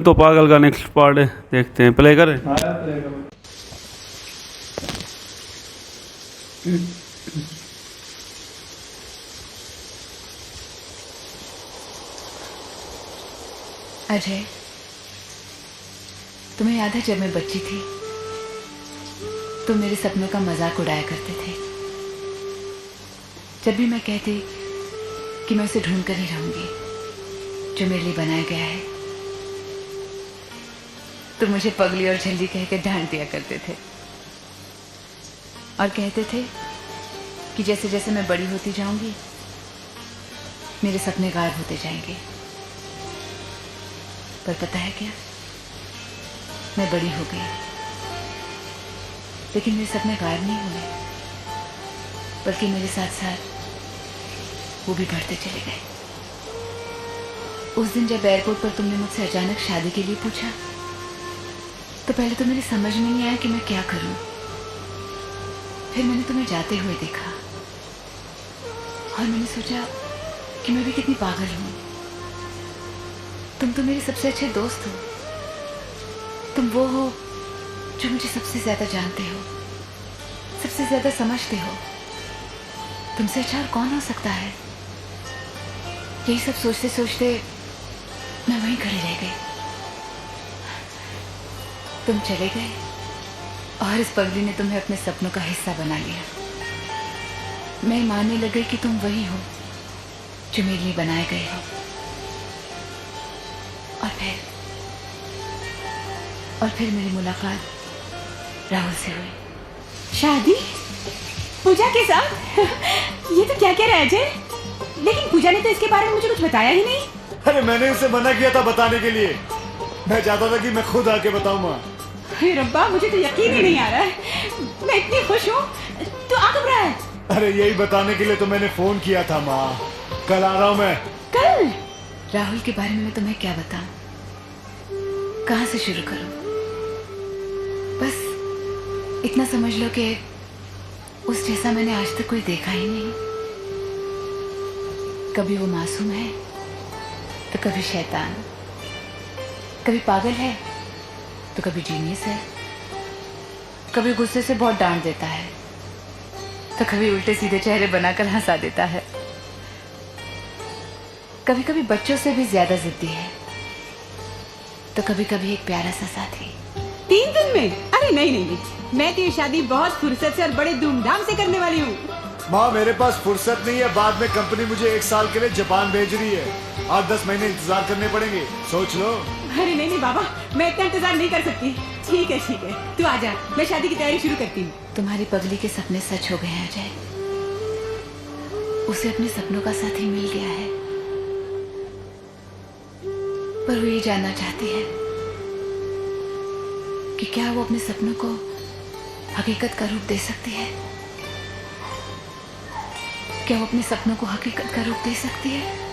तो पागल का नेक्स्ट पार्ट है, देखते हैं। प्ले करें। अजय, तुम्हें याद है जब मैं बच्ची थी तुम मेरे सपनों का मजाक उड़ाया करते थे। जब भी मैं कहती कि मैं उसे ढूंढ कर ही रहूंगी जो मेरे लिए बनाया गया है, तुम मुझे पगली और झल्ली कहकर डांट दिया करते थे और कहते थे कि जैसे जैसे मैं बड़ी होती जाऊंगी मेरे सपने गायब होते जाएंगे। पर पता है क्या, मैं बड़ी हो गई लेकिन मेरे सपने गायब नहीं हुए, बल्कि मेरे साथ साथ वो भी बढ़ते चले गए। उस दिन जब एयरपोर्ट पर तुमने मुझसे अचानक शादी के लिए पूछा तो पहले तो मेरी समझ में नहीं आया कि मैं क्या करूं। फिर मैंने तुम्हें जाते हुए देखा और मैंने सोचा कि मैं भी कितनी पागल हूं। तुम तो मेरे सबसे अच्छे दोस्त हो, तुम वो हो जो मुझे सबसे ज्यादा जानते हो, सबसे ज्यादा समझते हो। तुमसे अच्छा और कौन हो सकता है। यही सब सोचते सोचते मैं वहीं खड़ी रह गई। तुम चले गए और इस पगली ने तुम्हें अपने सपनों का हिस्सा बना लिया। मैं मानने लग गई कि तुम वही हो जो मेरे लिए बनाए गए हो। और फिर मेरी मुलाकात राहुल से हुई। शादी पूजा के साथ? ये तो क्या कह रहा है अजय? लेकिन पूजा ने तो इसके बारे में मुझे कुछ बताया ही नहीं। अरे मैंने उसे मना किया था बताने के लिए। मैं चाहता था कि मैं खुद आके बताऊंगा। अरे रब्बा, मुझे तो यकीन ही नहीं आ रहा है। मैं इतनी खुश हूँ, तू आ कब रहा है? अरे यही बताने के लिए तो मैंने फोन किया था माँ। कल आ रहा हूँ मैं। कल? राहुल के बारे में मैं तुम्हें क्या बताऊं, कहां से शुरू करूं। बस इतना समझ लो कि उस जैसा मैंने आज तक कोई देखा ही नहीं। कभी वो मासूम है तो कभी शैतान, कभी पागल है तो कभी जीनियस है, कभी गुस्से से बहुत डांट देता है तो कभी उल्टे सीधे चेहरे बनाकर हंसा देता है, कभी कभी बच्चों से भी ज्यादा जिद्दी है तो कभी कभी एक प्यारा सा साथी। 3 दिन में? अरे नहीं नहीं नहीं, मैं तो ये शादी बहुत फुर्सत से और बड़े धूमधाम से करने वाली हूँ। माँ मेरे पास फुर्सत नहीं है। बाद में कंपनी मुझे 1 साल के लिए जापान भेज रही है। 8-10 महीने इंतजार करने पड़ेंगे, सोच लो। अरे नहीं नहीं बाबा, मैं इतना इंतजार नहीं कर सकती। ठीक है, तू आ जा, मैं शादी की तैयारी शुरू करती हूँ। तुम्हारी पगली के सपने सच हो गए हैं अजय। उसे अपने सपनों का साथी मिल गया है, पर वो ये जानना चाहती है कि क्या वो अपने सपनों को हकीकत का रूप दे सकती है। क्या वो अपने सपनों को हकीकत का रूप दे सकती है।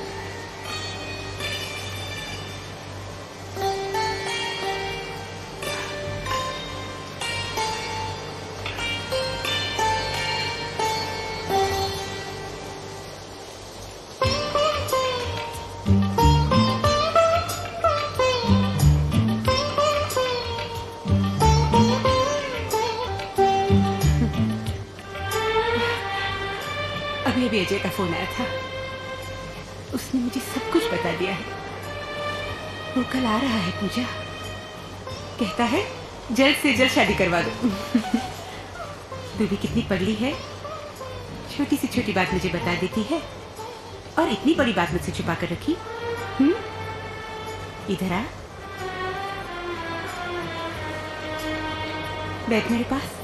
अभी अजय का फोन आया था, उसने मुझे सब कुछ बता दिया है। वो कल आ रहा है पूजा, कहता है जल्द से जल्द शादी करवा दो। तू भी कितनी पगली है, छोटी से छोटी बात मुझे बता देती है और इतनी बड़ी बात मुझसे छुपा कर रखी। इधर आ, बैठ मेरे पास।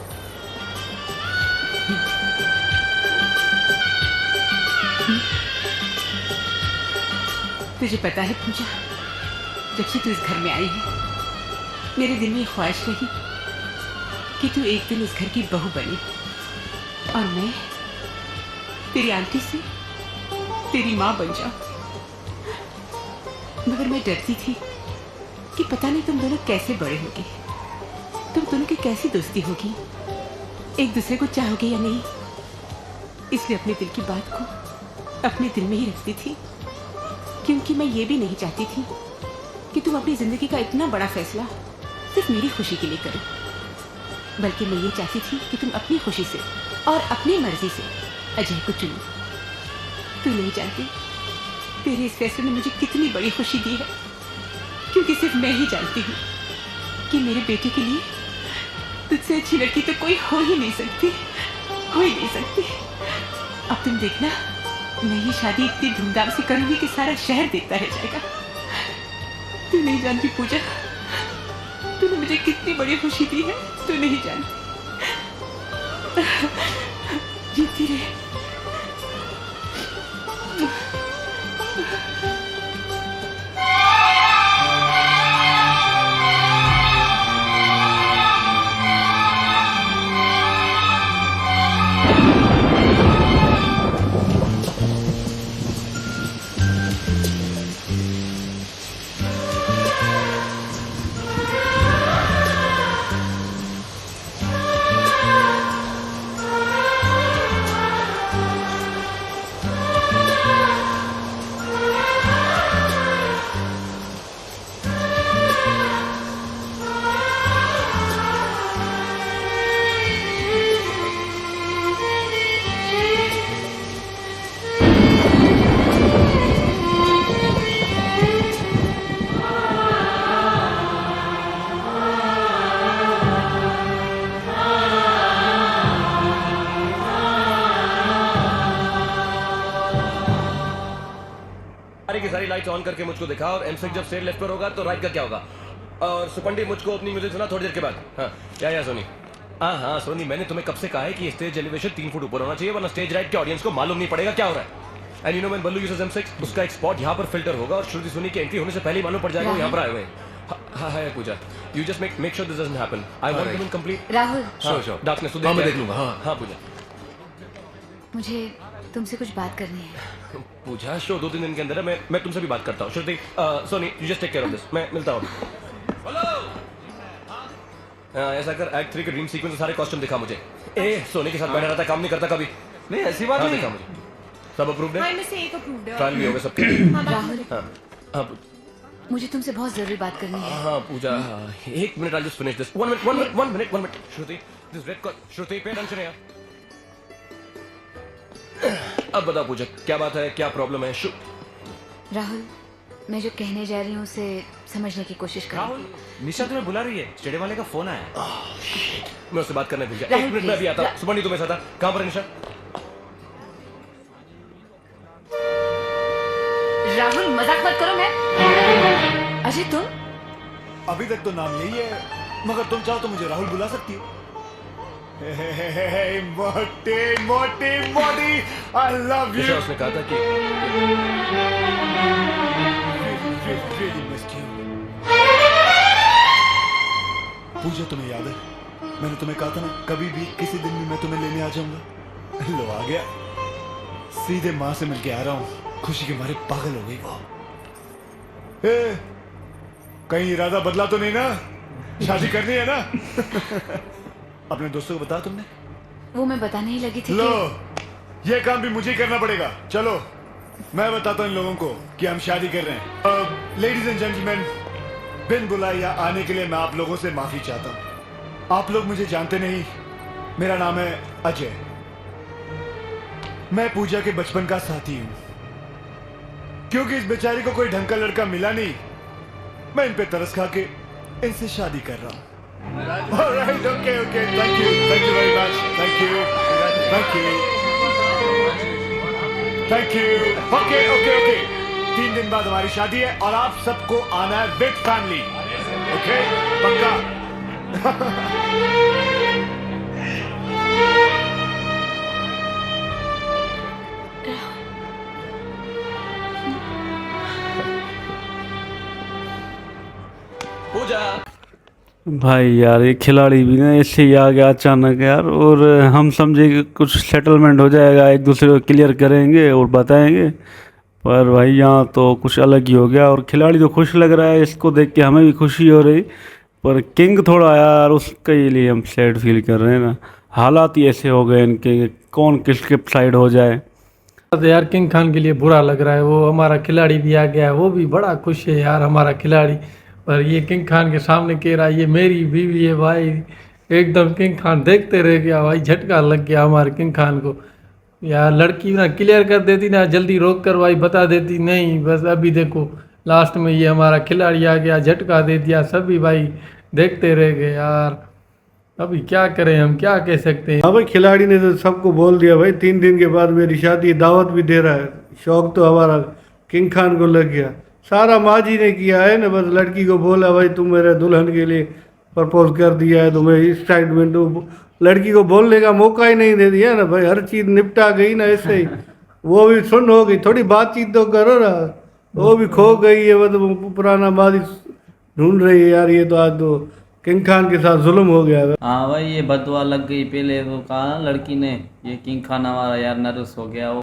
तुझे पता है पूजा, जब से तू इस घर में आई है मेरे दिल में ख्वाहिश रही कि तू एक दिन इस घर की बहू बने और मैं तेरी आंटी से तेरी माँ बन जाऊं। मगर मैं डरती थी कि पता नहीं तुम दोनों कैसे बड़े होगे, तुम दोनों की कैसी दोस्ती होगी, एक दूसरे को चाहोगे या नहीं। इसलिए अपने दिल की बात को अपने दिल में ही रखती थी, क्योंकि मैं ये भी नहीं चाहती थी कि तुम अपनी जिंदगी का इतना बड़ा फैसला सिर्फ मेरी खुशी के लिए करो, बल्कि मैं ये चाहती थी कि तुम अपनी खुशी से और अपनी मर्जी से अजय को चुनो। तू नहीं जानती तेरे इस फैसले ने मुझे कितनी बड़ी खुशी दी है, क्योंकि सिर्फ मैं ही जानती हूँ कि मेरे बेटे के लिए तुझसे अच्छी लड़की तो कोई हो ही नहीं सकती, हो ही नहीं सकती। अब तुम देखना, मैं ये शादी इतनी धूमधाम से करूंगी कि सारा शहर देखता रह जाएगा। तू नहीं जानती पूजा, तूने मुझे कितनी बड़ी खुशी दी है, तू नहीं जानती। जीती रहे। सारी की सारी लाइट्स ऑन करके मुझको दिखा, और एमसेक जब स्ट्रेट लेफ्ट पर होगा तो राइट का क्या होगा। और सुपंडी मुझको अपनी म्यूजिक सुना थोड़ी देर के बाद। हाँ क्या सोनी? हाँ सोनी, मैंने तुम्हें कब से कहा है कि स्टेज एलिवेशन 3 फुट ऊपर होना चाहिए, वरना स्टेज राइट के ऑडियंस को मालूम नहीं पड़ेगा क्या हो रहा है। And you know when Ballu uses एमसेक, उसका एक स्पॉट यहाँ पर फिल्टर होगा और श्रुति सोनी की एंट्री होने से पहले ही मालूम पड़ जाएगा वो यहाँ पर आए हुए हैं। हाँ Puja, you just make sure this doesn't happen. I want to be complete. Rahul, sure darkness तो मैं देख लूंगा। हाँ पूजा, मुझे तुमसे कुछ बात करनी है। पूजा शो 2-3 दिन के अंदर है, मैं तुमसे भी बात करता हूँ। Shruti, Soni, you just take care of this, मैं मिलता हूँ। ऐसा कर, एक्ट 3 के ड्रीम सीक्वेंस सारे कॉस्ट्यूम दिखा मुझे। ए सोनी के साथ बैठा रहता, काम नहीं करता कभी। नहीं ऐसी बात नहीं दिखा मुझे। सब अप्रूव्ड है? में से एक अप्रूव्ड है। ट्रायल भी हो गए सबके। राहुल, हाँ मुझे तुमसे बहुत जरूरी बात करनी है। हाँ पूजा, एक minute, I just finish this. One minute. Shruti, this red call. Shruti पे टेंशन है यार। अब बता पूजा, क्या बात है, क्या प्रॉब्लम है? राहुल, मैं जो कहने जा रही हूँ उसे समझने की कोशिश करो। राहुल, निशा तुम्हें बुला रही है, स्टेडियम वाले का फोन आया। मैं उससे बात करने भूल गया। राहुल, एक मिनट में please, अभी आता हूँ। सुपंडी तुम्हें साथ, कहाँ पर है निशा? राहुल, मजाक मत करो। मैं अजय, तुम अभी तक तो नाम यही है, मगर तुम चाहो तो मुझे राहुल बुला सकती हो। मोटी, I love you. निशा, उसने कहा था कि Really missed you. पूजा, तुम्हें याद है मैंने तुम्हें कहा था ना, कभी भी किसी दिन भी मैं तुम्हें लेने आ जाऊंगा। लो आ गया, सीधे माँ से मिलके आ रहा हूँ। खुशी के मारे पागल हो गई वो। कहीं इरादा बदला तो नहीं ना? शादी करनी है ना? अपने दोस्तों को बता तुमने? वो मैं बताने ही लगी थी लो, कि ये काम भी मुझे करना पड़ेगा। चलो मैं बताता हूँ इन लोगों को कि हम शादी कर रहे हैं। लेडीज एंड जेंटलमैन, बिन बुलाए या आने के लिए मैं आप लोगों से माफी चाहता हूँ। आप लोग मुझे जानते नहीं, मेरा नाम है अजय। मैं पूजा के बचपन का साथी हूँ। क्योंकि इस बेचारी को कोई ढंग का लड़का मिला नहीं, मैं इन पे तरस खा के इनसे शादी कर रहा हूँ। Alright, okay, thank you very much, thank you, okay. 3 दिन बाद हमारी शादी है और आप सबको आना है विद फैमिली, ओके? पक्का? पूजा, भाई यार, ये खिलाड़ी भी ना ऐसे ही आ गया अचानक यार, और हम समझे कि कुछ सेटलमेंट हो जाएगा, एक दूसरे को क्लियर करेंगे और बताएंगे, पर भाई यहाँ तो कुछ अलग ही हो गया। और खिलाड़ी तो खुश लग रहा है, इसको देख के हमें भी खुशी हो रही, पर किंग थोड़ा यार उसके लिए हम सैड फील कर रहे हैं ना। हालात ही ऐसे हो गए इनके, कौन किसके साइड हो जाए। तो यार किंग खान के लिए बुरा लग रहा है। वो हमारा खिलाड़ी भी आ गया है, वो भी बड़ा खुश है यार हमारा खिलाड़ी। पर ये किंग खान के सामने कह रहा है ये मेरी बीवी है भाई। एकदम किंग खान देखते रह गया भाई, झटका लग गया हमारे किंग खान को। यार लड़की ना क्लियर कर देती ना, जल्दी रोक कर भाई बता देती, नहीं बस अभी देखो लास्ट में ये हमारा खिलाड़ी आ गया, झटका दे दिया, सभी भाई देखते रह गए यार। अभी क्या करें, हम क्या कह सकते हैं। हाँ भाई, खिलाड़ी ने तो सबको बोल दिया भाई, 3 दिन के बाद मेरी शादी, दावत भी दे रहा है। शौक तो हमारा किंग खान को लग गया, सारा माजी ने किया है ना। बस लड़की को बोला भाई तुम मेरे दुल्हन के लिए प्रपोज कर दिया है, तुम्हें एक्साइटमेंट, लड़की को बोलने का मौका ही नहीं दे दिया ना भाई। हर चीज़ निपटा गई ना ऐसे ही। वो भी सुन हो गई, थोड़ी बातचीत तो करो ना। वो भी खो गई है, मतलब पुराना माजी ढूंढ रही है यार। ये तो आज तो किंग खान के साथ जुल्म हो गया है। हाँ भाई, ये बदुआ लग गई। पहले वो कहा लड़की ने, ये किंग खान हमारा यार नर्वस हो गया। वो